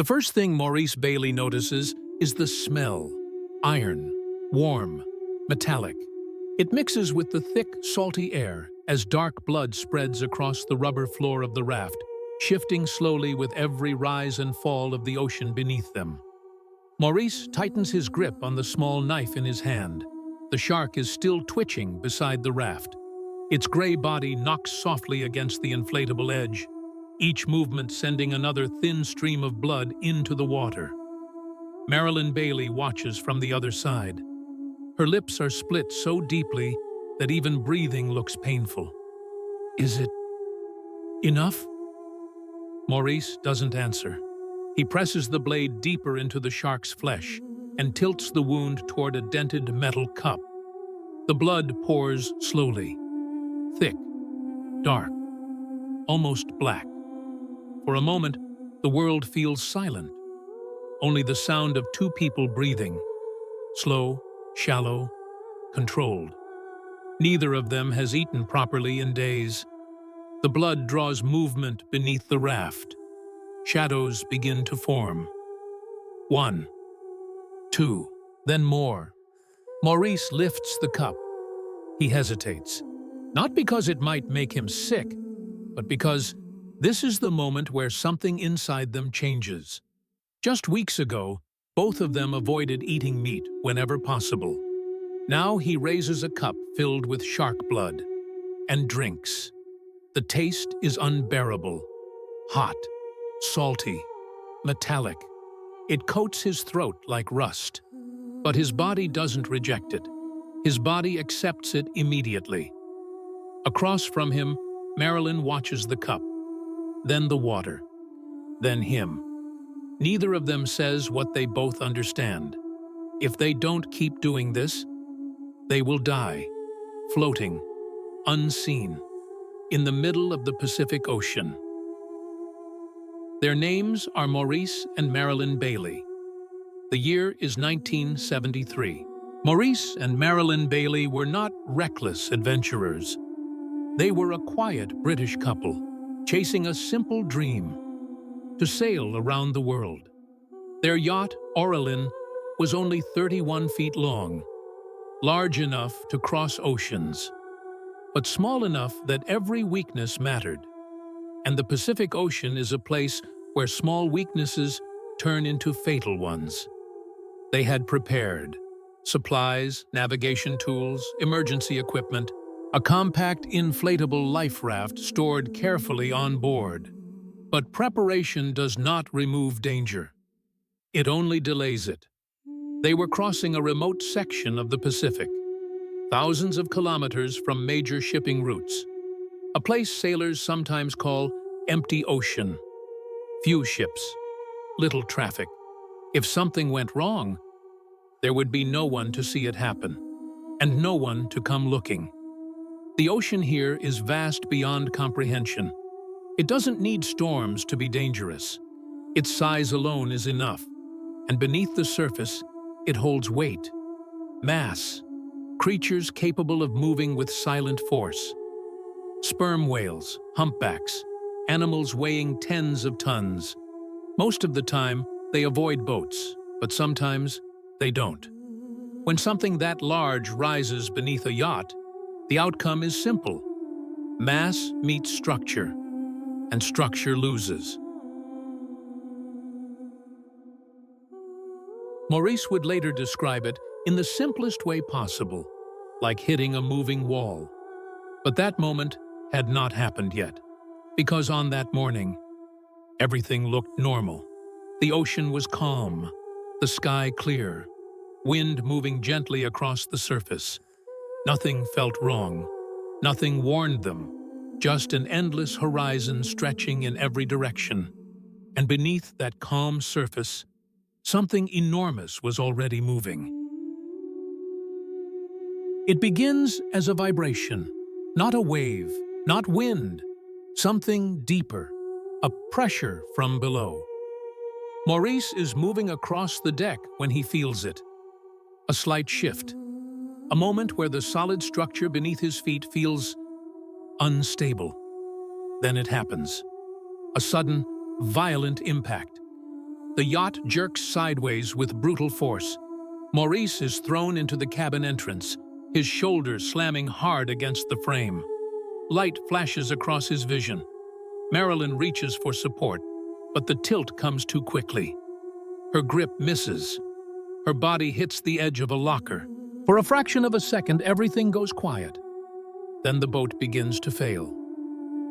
The first thing Maurice Bailey notices is the smell. Iron, warm, metallic. It mixes with the thick, salty air as dark blood spreads across the rubber floor of the raft, shifting slowly with every rise and fall of the ocean beneath them. Maurice tightens his grip on the small knife in his hand. The shark is still twitching beside the raft. Its gray body knocks softly against the inflatable edge, each movement sending another thin stream of blood into the water. Maralyn Bailey watches from the other side. Her lips are split so deeply that even breathing looks painful. Is it enough? Maurice doesn't answer. He presses the blade deeper into the shark's flesh and tilts the wound toward a dented metal cup. The blood pours slowly, thick, dark, almost black. For a moment, the world feels silent. Only the sound of two people breathing, slow, shallow, controlled. Neither of them has eaten properly in days. The blood draws movement beneath the raft. Shadows begin to form. 1, 2, then more. Maurice lifts the cup. He hesitates, not because it might make him sick, but because this is the moment where something inside them changes. Just weeks ago, both of them avoided eating meat whenever possible. Now he raises a cup filled with shark blood and drinks. The taste is unbearable, hot, salty, metallic. It coats his throat like rust. But his body doesn't reject it. His body accepts it immediately. Across from him, Maralyn watches the cup, then the water, then him. Neither of them says what they both understand. If they don't keep doing this, they will die, floating, unseen, in the middle of the Pacific Ocean. Their names are Maurice and Maralyn Bailey. The year is 1973. Maurice and Maralyn Bailey were not reckless adventurers. They were a quiet British couple, chasing a simple dream: to sail around the world. Their yacht, Ordeals, was only 31 feet long, large enough to cross oceans, but small enough that every weakness mattered. And the Pacific Ocean is a place where small weaknesses turn into fatal ones. They had prepared supplies, navigation tools, emergency equipment, a compact inflatable life raft stored carefully on board. But preparation does not remove danger. It only delays it. They were crossing a remote section of the Pacific, thousands of kilometers from major shipping routes, a place sailors sometimes call empty ocean. Few ships, little traffic. If something went wrong, there would be no one to see it happen, and no one to come looking. The ocean here is vast beyond comprehension. It doesn't need storms to be dangerous. Its size alone is enough, and beneath the surface, it holds weight, mass, creatures capable of moving with silent force. Sperm whales, humpbacks, animals weighing tens of tons. Most of the time, they avoid boats, but sometimes they don't. When something that large rises beneath a yacht, the outcome is simple. Mass meets structure, and structure loses. Maurice would later describe it in the simplest way possible, like hitting a moving wall. But that moment had not happened yet, because on that morning, everything looked normal. The ocean was calm, the sky clear, wind moving gently across the surface. Nothing felt wrong, nothing warned them, just an endless horizon stretching in every direction. And beneath that calm surface, something enormous was already moving. It begins as a vibration, not a wave, not wind, something deeper, a pressure from below. Maurice is moving across the deck when he feels it. A slight shift, a moment where the solid structure beneath his feet feels unstable. Then it happens. A sudden, violent impact. The yacht jerks sideways with brutal force. Maurice is thrown into the cabin entrance, his shoulders slamming hard against the frame. Light flashes across his vision. Maralyn reaches for support, but the tilt comes too quickly. Her grip misses. Her body hits the edge of a locker. For a fraction of a second, everything goes quiet. Then the boat begins to fail.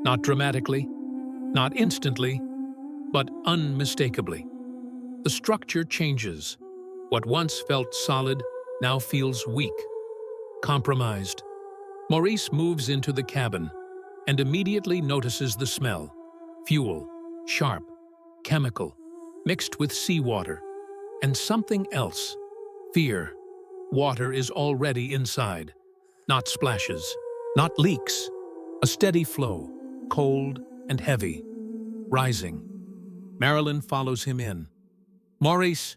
Not dramatically, not instantly, but unmistakably. The structure changes. What once felt solid now feels weak, compromised. Maurice moves into the cabin and immediately notices the smell. Fuel, sharp, chemical, mixed with seawater. And something else, fear. Water is already inside. Not splashes, not leaks. A steady flow, cold and heavy, rising. Maralyn follows him in. Maurice,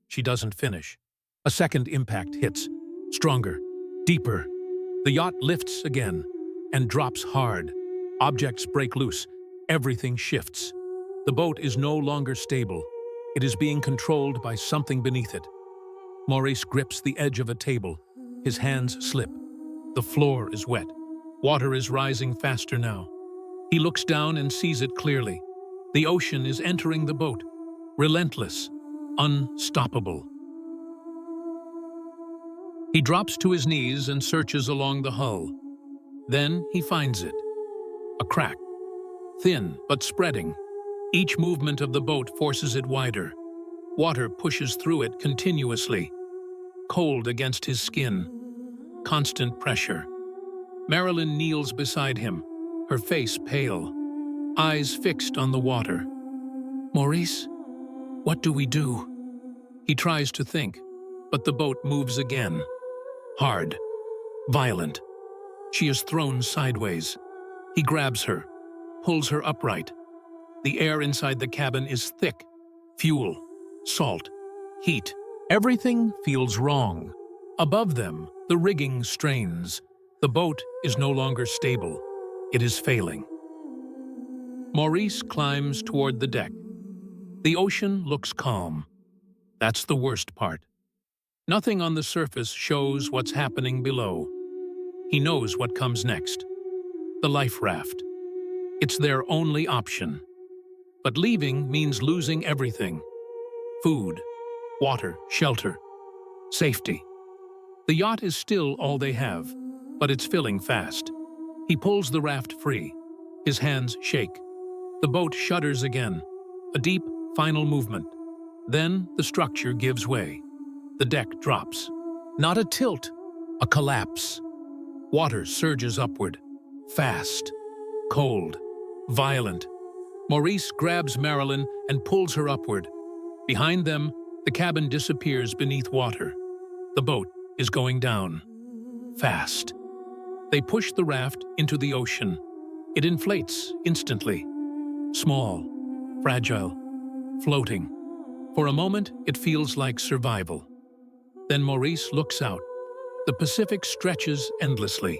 she doesn't finish. A second impact hits, stronger, deeper. The yacht lifts again and drops hard. Objects break loose. Everything shifts. The boat is no longer stable. It is being controlled by something beneath it. Maurice grips the edge of a table. His hands slip. The floor is wet. Water is rising faster now. He looks down and sees it clearly. The ocean is entering the boat. Relentless, unstoppable. He drops to his knees and searches along the hull. Then he finds it. A crack. Thin but spreading. Each movement of the boat forces it wider. Water pushes through it continuously. Cold against his skin. Constant pressure. Maralyn kneels beside him, her face pale, eyes fixed on the water. Maurice, what do we do? He tries to think, but the boat moves again. Hard. Violent. She is thrown sideways. He grabs her, pulls her upright. The air inside the cabin is thick. Fuel, salt, heat. Everything feels wrong. Above them, the rigging strains. The boat is no longer stable. It is failing. Maurice climbs toward the deck. The ocean looks calm. That's the worst part. Nothing on the surface shows what's happening below. He knows what comes next. The life raft. It's their only option. But leaving means losing everything. Food, water, shelter, safety. The yacht is still all they have, but it's filling fast. He pulls the raft free. His hands shake. The boat shudders again. A deep, final movement. Then the structure gives way. The deck drops. Not a tilt, a collapse. Water surges upward. Fast, cold, violent. Maurice grabs Maralyn and pulls her upward. Behind them, the cabin disappears beneath water. The boat is going down. Fast. They push the raft into the ocean. It inflates instantly. Small, fragile, floating. For a moment, it feels like survival. Then Maurice looks out. The Pacific stretches endlessly.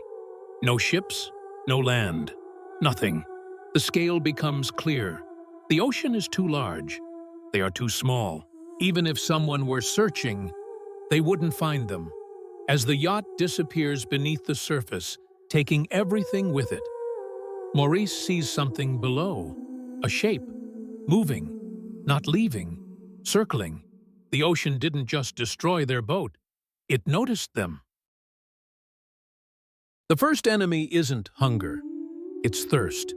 No ships, no land, nothing. The scale becomes clear. The ocean is too large. They are too small. Even if someone were searching, they wouldn't find them. As the yacht disappears beneath the surface, taking everything with it, Maurice sees something below. A shape, moving, not leaving, circling. The ocean didn't just destroy their boat, it noticed them. The first enemy isn't hunger, it's thirst.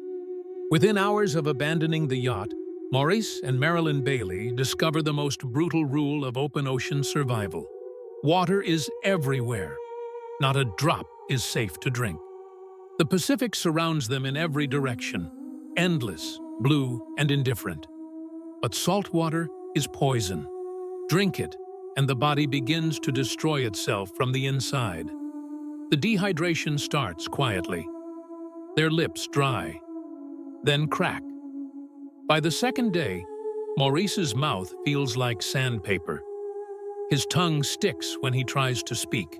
Within hours of abandoning the yacht, Maurice and Maralyn Bailey discover the most brutal rule of open ocean survival. Water is everywhere. Not a drop is safe to drink. The Pacific surrounds them in every direction, endless, blue, and indifferent. But salt water is poison. Drink it, and the body begins to destroy itself from the inside. The dehydration starts quietly. Their lips dry, then crack. By the second day, Maurice's mouth feels like sandpaper. His tongue sticks when he tries to speak.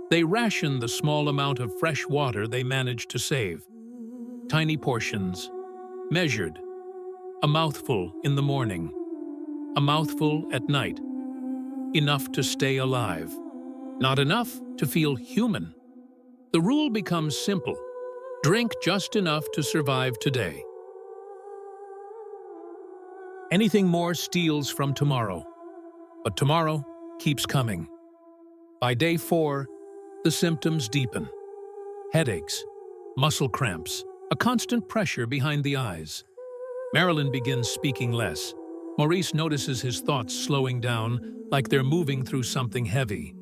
They ration the small amount of fresh water they manage to save. Tiny portions, measured. A mouthful in the morning, a mouthful at night. Enough to stay alive. Not enough to feel human. The rule becomes simple. Drink just enough to survive today. Anything more steals from tomorrow. But tomorrow keeps coming. By day 4, the symptoms deepen. Headaches, muscle cramps, a constant pressure behind the eyes. Maralyn begins speaking less. Maurice notices his thoughts slowing down, like they're moving through something heavy.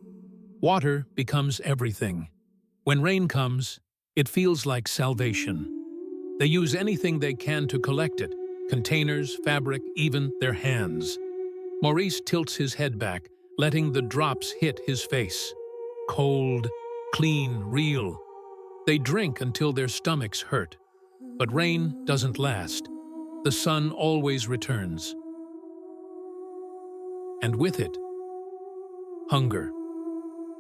Water becomes everything. When rain comes, it feels like salvation. They use anything they can to collect it, containers, fabric, even their hands. Maurice tilts his head back, letting the drops hit his face. Cold, clean, real. They drink until their stomachs hurt. But rain doesn't last. The sun always returns. And with it, hunger.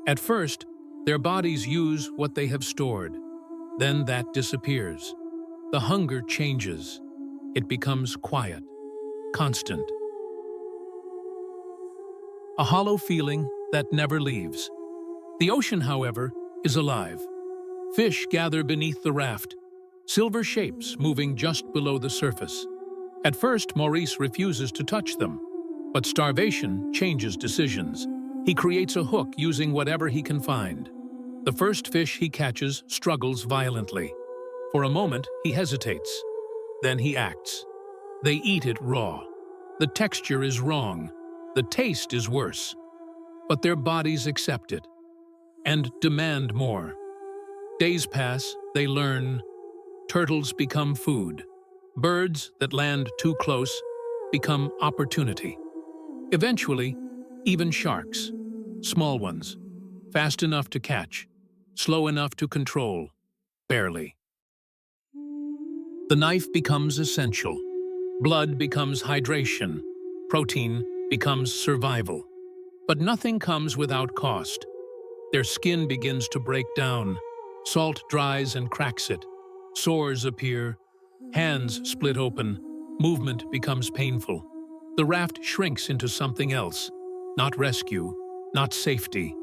At first, their bodies use what they have stored. Then that disappears. The hunger changes. It becomes quiet, constant. A hollow feeling that never leaves. The ocean, however, is alive. Fish gather beneath the raft, silver shapes moving just below the surface. At first, Maurice refuses to touch them, but starvation changes decisions. He creates a hook using whatever he can find. The first fish he catches struggles violently. For a moment, he hesitates. Then he acts. They eat it raw. The texture is wrong. The taste is worse. But their bodies accept it and demand more. Days pass, they learn. Turtles become food. Birds that land too close become opportunity. Eventually, even sharks, small ones, fast enough to catch, slow enough to control, barely. The knife becomes essential. Blood becomes hydration. Protein becomes survival. But nothing comes without cost. Their skin begins to break down. Salt dries and cracks it. Sores appear. Hands split open. Movement becomes painful. The raft shrinks into something else. Not rescue, not safety.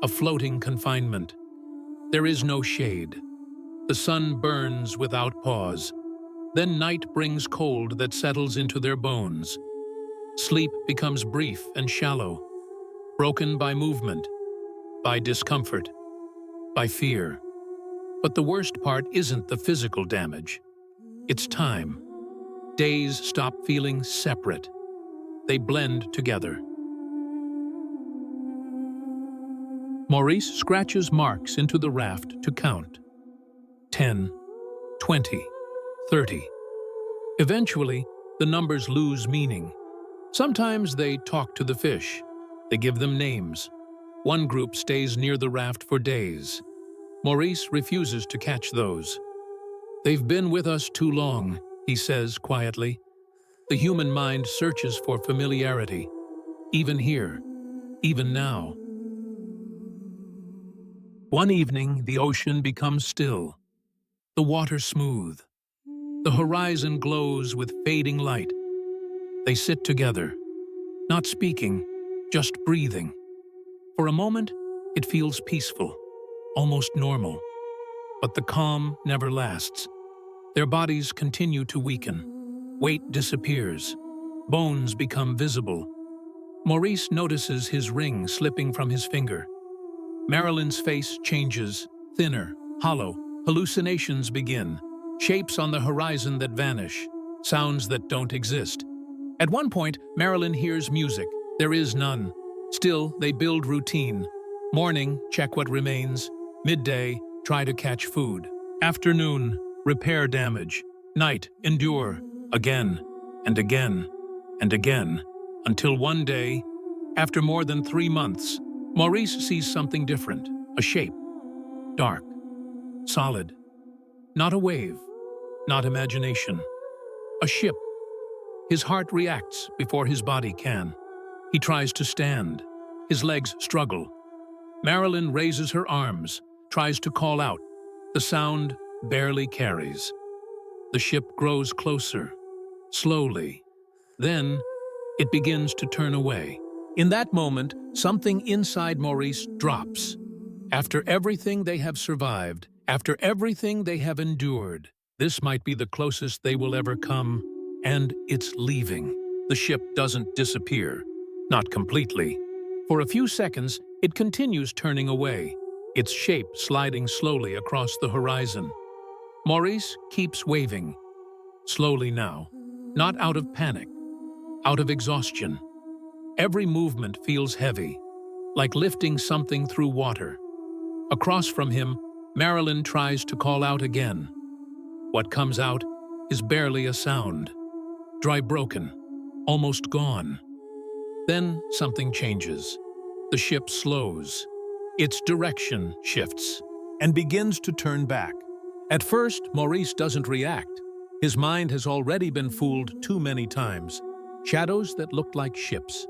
A floating confinement. There is no shade. The sun burns without pause. Then night brings cold that settles into their bones. Sleep becomes brief and shallow, broken by movement, by discomfort, by fear. But the worst part isn't the physical damage. It's time. Days stop feeling separate. They blend together. Maurice scratches marks into the raft to count. 10, 20, 30. Eventually, the numbers lose meaning. Sometimes they talk to the fish. They give them names. One group stays near the raft for days. Maurice refuses to catch those. "They've been with us too long," he says quietly. The human mind searches for familiarity, even here, even now. One evening, the ocean becomes still, the water smooth. The horizon glows with fading light. They sit together, not speaking, just breathing. For a moment, it feels peaceful, almost normal. But the calm never lasts. Their bodies continue to weaken. Weight disappears. Bones become visible. Maurice notices his ring slipping from his finger. Maralyn's face changes, thinner, hollow. Hallucinations begin. Shapes on the horizon that vanish. Sounds that don't exist. At one point, Maralyn hears music. There is none. Still, they build routine. Morning, check what remains. Midday, try to catch food. Afternoon, repair damage. Night, endure. Again, and again, and again. Until one day, after more than 3 months, Maurice sees something different. A shape. Dark. Solid. Not a wave. Not imagination. A ship. His heart reacts before his body can. He tries to stand. His legs struggle. Maralyn raises her arms, tries to call out. The sound barely carries. The ship grows closer, slowly. Then, It begins to turn away. In that moment, something inside Maurice drops. After everything they have survived, after everything they have endured, this might be the closest they will ever come, and it's leaving. The ship doesn't disappear. Not completely. For a few seconds, it continues turning away, its shape sliding slowly across the horizon. Maurice keeps waving. Slowly now, not out of panic, out of exhaustion. Every movement feels heavy, like lifting something through water. Across from him, Maralyn tries to call out again. What comes out is barely a sound. Dry broken, almost gone. Then something changes. The ship slows. Its direction shifts and begins to turn back. At first, Maurice doesn't react. His mind has already been fooled too many times. Shadows that looked like ships.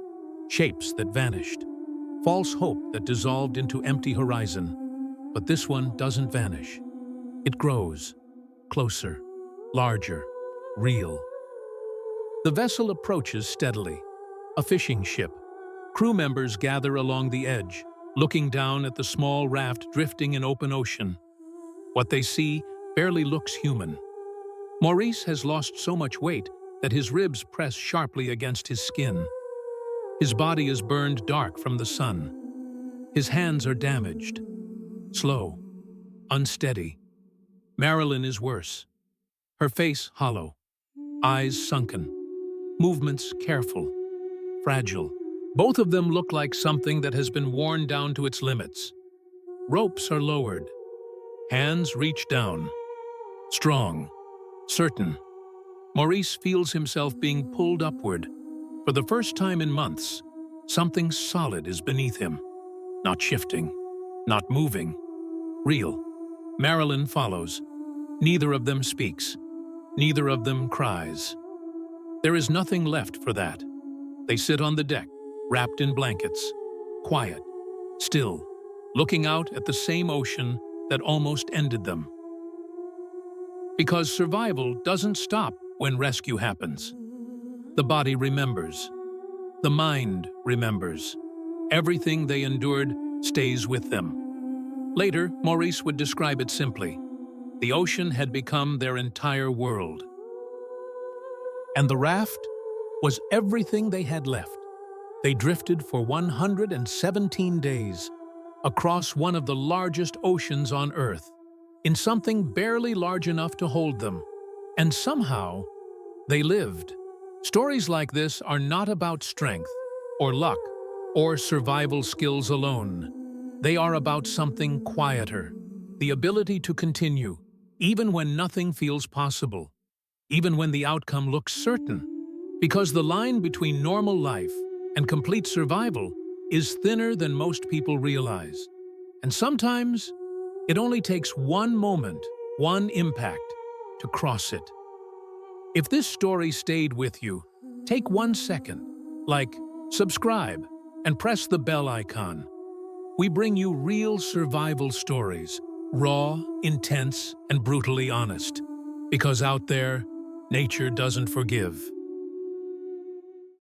Shapes that vanished. False hope that dissolved into empty horizon. But this one doesn't vanish. It grows. Closer. Larger. Real. The vessel approaches steadily. A fishing ship. Crew members gather along the edge, looking down at the small raft drifting in open ocean. What they see barely looks human. Maurice has lost so much weight that his ribs press sharply against his skin. His body is burned dark from the sun. His hands are damaged. Slow. Unsteady. Maralyn is worse. Her face hollow. Eyes sunken. Movements careful. Fragile. Both of them look like something that has been worn down to its limits. Ropes are lowered. Hands reach down. Strong. Certain. Maurice feels himself being pulled upward. For the first time in months, something solid is beneath him. Not shifting. Not moving. Real. Maralyn follows. Neither of them speaks. Neither of them cries. There is nothing left for that. They sit on the deck, wrapped in blankets, quiet, still, looking out at the same ocean that almost ended them. Because survival doesn't stop when rescue happens. The body remembers. The mind remembers. Everything they endured stays with them. Later, Maurice would describe it simply. The ocean had become their entire world. And the raft was everything they had left. They drifted for 117 days across one of the largest oceans on Earth, in something barely large enough to hold them. And somehow, they lived. Stories like this are not about strength, or luck, or survival skills alone. They are about something quieter, the ability to continue, even when nothing feels possible, even when the outcome looks certain. Because the line between normal life and complete survival is thinner than most people realize. And sometimes, it only takes one moment, one impact, to cross it. If this story stayed with you, take 1 second, like, subscribe, and press the bell icon. We bring you real survival stories, raw, intense, and brutally honest. Because out there, nature doesn't forgive.